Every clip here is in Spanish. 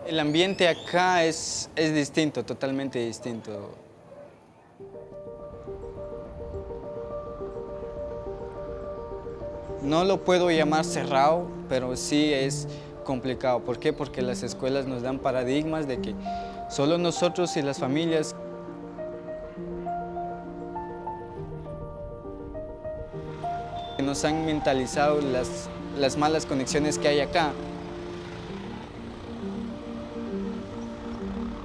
El ambiente acá es distinto, totalmente distinto. No lo puedo llamar cerrado, pero sí es complicado. ¿Por qué? Porque las escuelas nos dan paradigmas de que solo nosotros y las familias nos han mentalizado las malas conexiones que hay acá.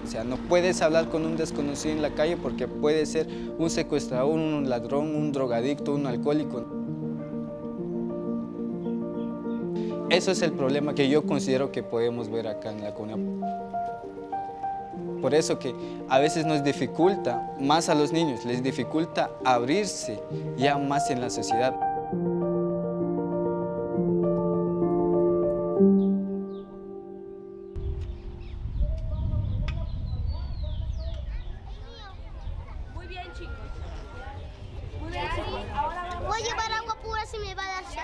O sea, no puedes hablar con un desconocido en la calle porque puede ser un secuestrador, un ladrón, un drogadicto, un alcohólico. Eso es el problema que yo considero que podemos ver acá en la comunidad. Por eso que a veces nos dificulta, más a los niños, les dificulta abrirse ya más en la sociedad. Muy bien, chicos. Muy bien, chicos. Ahora vamos. Voy a llevar agua pura si me va a dar sed.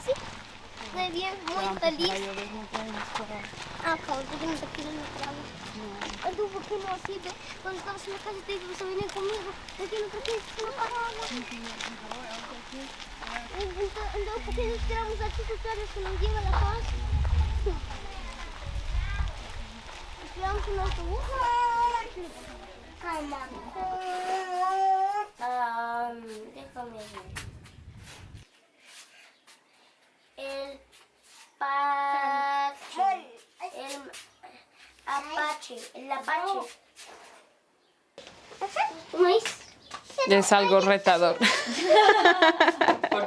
Sí, muy bien, muy feliz. Ah, cabrón, porque no te quiero no trago. ¿Tú por qué no así? Cuando estabas en la casa te ibas a venir conmigo. ¿Por qué no te quieres tomar agua? Entonces, ¿por qué no esperamos aquí que ustedes que nos lleve a la casa? Esperamos un autobús. Ay, mami. Déjame ver. El apache. ¿Maíz? Es algo retador.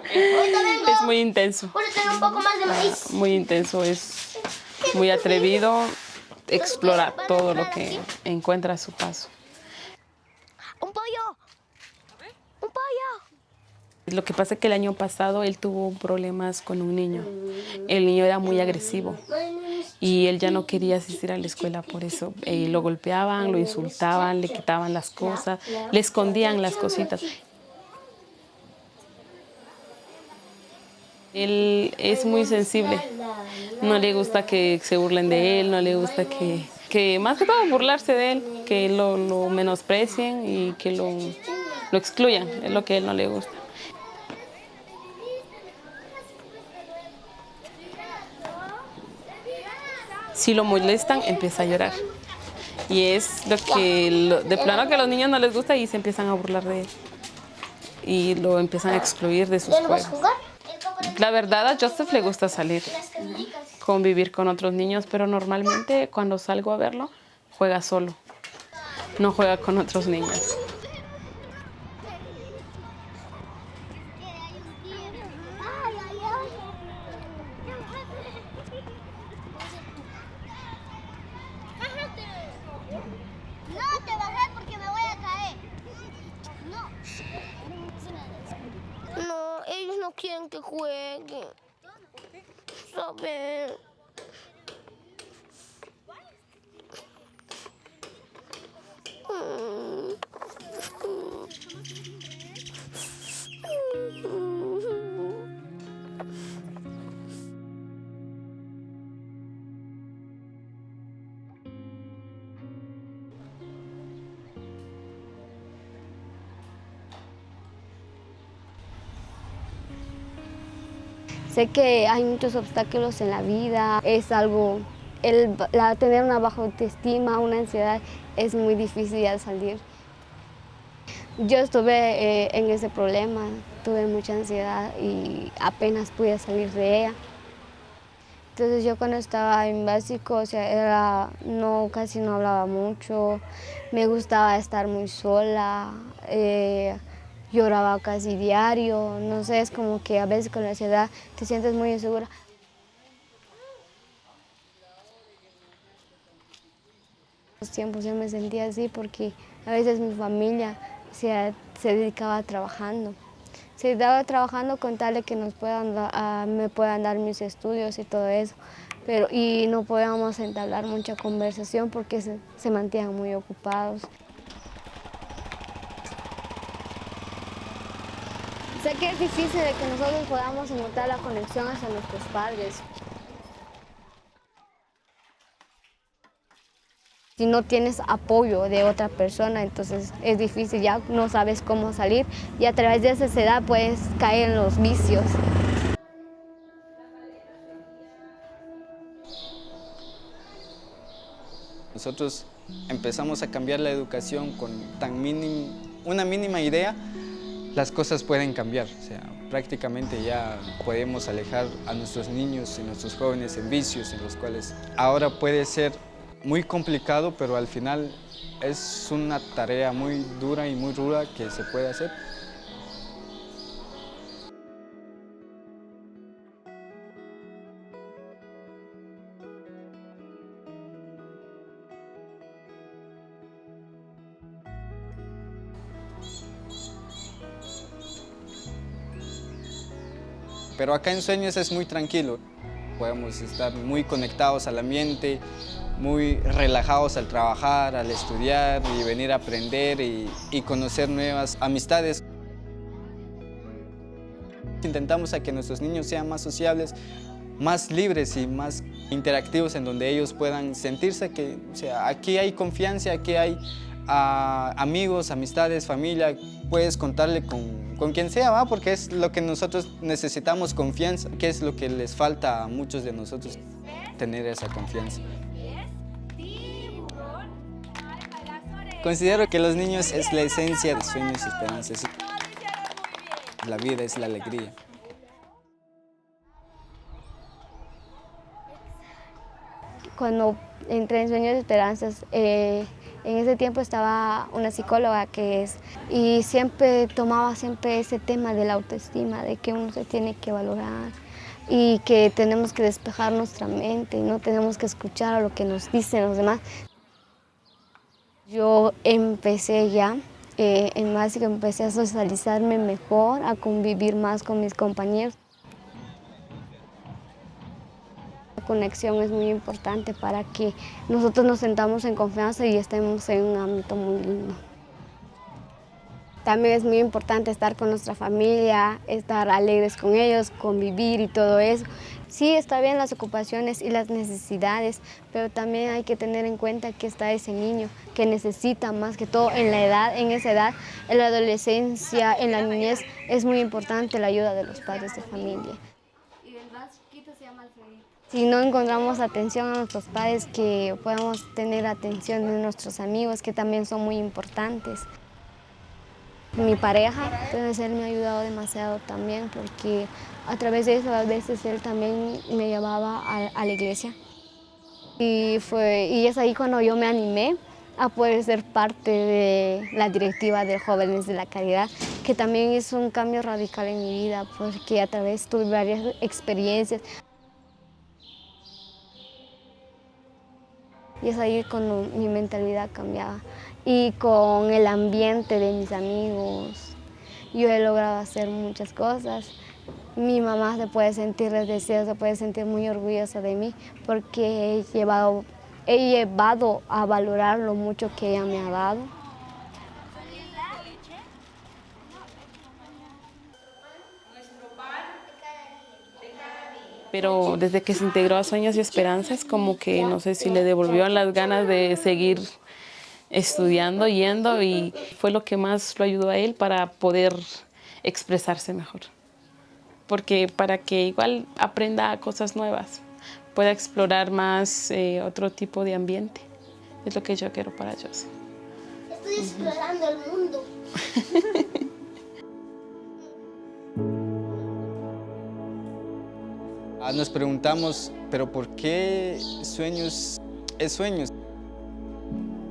Es muy intenso. ¿Puedo tener un poco más de maíz? Muy intenso, es muy atrevido, explorar todo lo que encuentra a su paso. ¡Un pollo! ¡Un pollo! Lo que pasa es que el año pasado él tuvo problemas con un niño. El niño era muy agresivo y él ya no quería asistir a la escuela por eso. Lo golpeaban, lo insultaban, le quitaban las cosas, le escondían las cositas. Él es muy sensible, no le gusta que se burlen de él, no le gusta que más que todo burlarse de él, que lo menosprecien y que lo excluyan, es lo que a él no le gusta. Si lo molestan, empieza a llorar. Y es lo que, de plano que a los niños no les gusta y se empiezan a burlar de él. Y lo empiezan a excluir de sus ¿Ya no vas a juegos. jugar? La verdad, a Joseph le gusta salir, convivir con otros niños, pero normalmente cuando salgo a verlo, juega solo. No juega con otros niños. No te bajé porque me voy a caer. No. No, ellos no quieren que juegue. ¿Saben? Sé que hay muchos obstáculos en la vida, es algo, tener una baja autoestima, una ansiedad, es muy difícil al salir. Yo estuve en ese problema, tuve mucha ansiedad y apenas pude salir de ella. Entonces yo cuando estaba en básico, o sea, casi no hablaba mucho, me gustaba estar muy sola, lloraba casi diario, no sé, es como que a veces con la ansiedad te sientes muy insegura. los tiempos yo me sentía así porque a veces mi familia se dedicaba trabajando. Se dedicaba trabajando con tal de que me puedan dar mis estudios y todo eso. Y no podíamos entablar mucha conversación porque se mantenían muy ocupados. Sé que es difícil de que nosotros podamos encontrar la conexión hacia nuestros padres. Si no tienes apoyo de otra persona, entonces es difícil, ya no sabes cómo salir y a través de esa edad puedes caer en los vicios. Nosotros empezamos a cambiar la educación con una mínima idea, las cosas pueden cambiar. O sea, prácticamente ya podemos alejar a nuestros niños y nuestros jóvenes en vicios en los cuales ahora puede ser muy complicado, pero al final es una tarea muy dura y muy ruda que se puede hacer. Pero acá en Sueños es muy tranquilo. Podemos estar muy conectados al ambiente, muy relajados al trabajar, al estudiar y venir a aprender y conocer nuevas amistades. Intentamos a que nuestros niños sean más sociables, más libres y más interactivos, en donde ellos puedan sentirse que, o sea, aquí hay confianza, aquí hay amigos, amistades, familia. Puedes contarle con quien sea, ¿va? Porque es lo que nosotros necesitamos, confianza, que es lo que les falta a muchos de nosotros, tener esa confianza. Considero que los niños es la esencia de Sueños y Esperanzas. La vida es la alegría. Cuando entré en Sueños y Esperanzas, en ese tiempo estaba una psicóloga y siempre tomaba ese tema de la autoestima, de que uno se tiene que valorar y que tenemos que despejar nuestra mente y no tenemos que escuchar a lo que nos dicen los demás. Yo empecé ya, en básica empecé a socializarme mejor, a convivir más con mis compañeros. La conexión es muy importante para que nosotros nos sentamos en confianza y estemos en un ámbito muy lindo. También es muy importante estar con nuestra familia, estar alegres con ellos, convivir y todo eso. Sí, está bien las ocupaciones y las necesidades, pero también hay que tener en cuenta que está ese niño que necesita más que todo en esa edad, en la adolescencia, en la niñez, es muy importante la ayuda de los padres de familia. Y el más chiquito se llama Alfredito. Si no encontramos atención a nuestros padres, que podamos tener atención de nuestros amigos, que también son muy importantes. Mi pareja, entonces él me ha ayudado demasiado también porque a través de eso a veces él también me llevaba a la iglesia. Y es ahí cuando yo me animé a poder ser parte de la directiva de Jóvenes de la Caridad, que también es un cambio radical en mi vida porque a través tuve varias experiencias. Y es ahí cuando mi mentalidad cambiaba. Y con el ambiente de mis amigos, yo he logrado hacer muchas cosas. Mi mamá se puede sentir deseosa, se puede sentir muy orgullosa de mí porque he llevado a valorar lo mucho que ella me ha dado. Pero desde que se integró a Sueños y Esperanzas, como que no sé si le devolvieron las ganas de seguir estudiando, yendo, y fue lo que más lo ayudó a él para poder expresarse mejor. Porque para que igual aprenda cosas nuevas, pueda explorar más otro tipo de ambiente. Es lo que yo quiero para José. Estoy explorando el mundo. Nos preguntamos, ¿pero por qué Sueños es Sueños?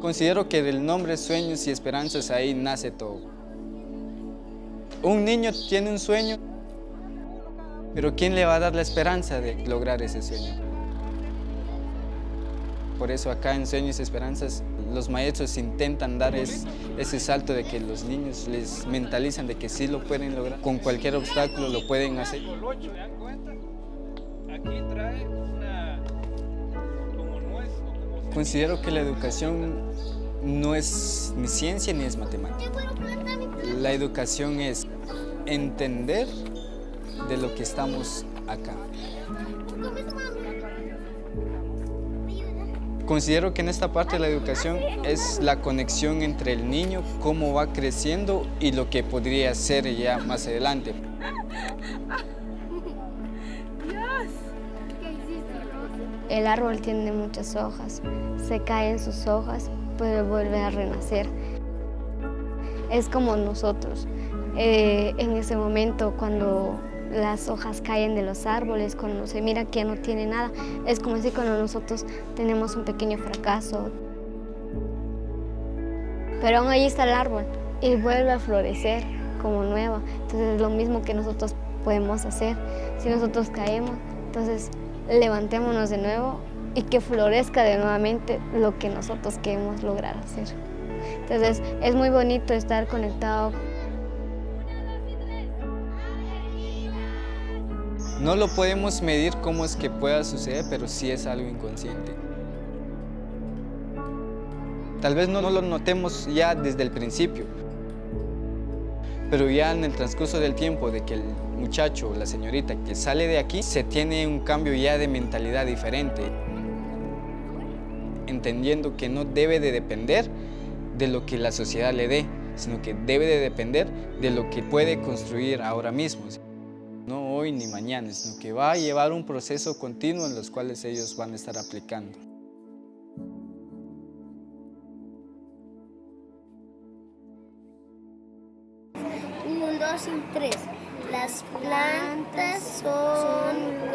Considero que del nombre Sueños y Esperanzas ahí nace todo. Un niño tiene un sueño, pero ¿quién le va a dar la esperanza de lograr ese sueño? Por eso acá en Sueños y Esperanzas los maestros intentan dar ese salto de que los niños les mentalizan de que sí lo pueden lograr. Con cualquier obstáculo lo pueden hacer. ¿Se dan cuenta? Aquí trae una como nuez o como... Considero que la educación no es ni ciencia ni es matemática. La educación es entender de lo que estamos acá. Considero que en esta parte de la educación es la conexión entre el niño, cómo va creciendo y lo que podría ser ya más adelante. El árbol tiene muchas hojas, se caen sus hojas, pero vuelve a renacer. Es como nosotros, en ese momento cuando las hojas caen de los árboles, cuando se mira que ya no tiene nada, es como si cuando nosotros tenemos un pequeño fracaso. Pero aún ahí está el árbol y vuelve a florecer como nueva. Entonces es lo mismo que nosotros podemos hacer. Si nosotros caemos, entonces levantémonos de nuevo y que florezca de nuevamente lo que nosotros queremos lograr hacer. Entonces es muy bonito estar conectado. No lo podemos medir cómo es que pueda suceder, pero sí es algo inconsciente. Tal vez no lo notemos ya desde el principio, pero ya en el transcurso del tiempo de que el muchacho o la señorita que sale de aquí, se tiene un cambio ya de mentalidad diferente, entendiendo que no debe de depender de lo que la sociedad le dé, sino que debe de depender de lo que puede construir ahora mismo. No hoy ni mañana, sino que va a llevar un proceso continuo en los cuales ellos van a estar aplicando. 1, 2 y 3. Las plantas son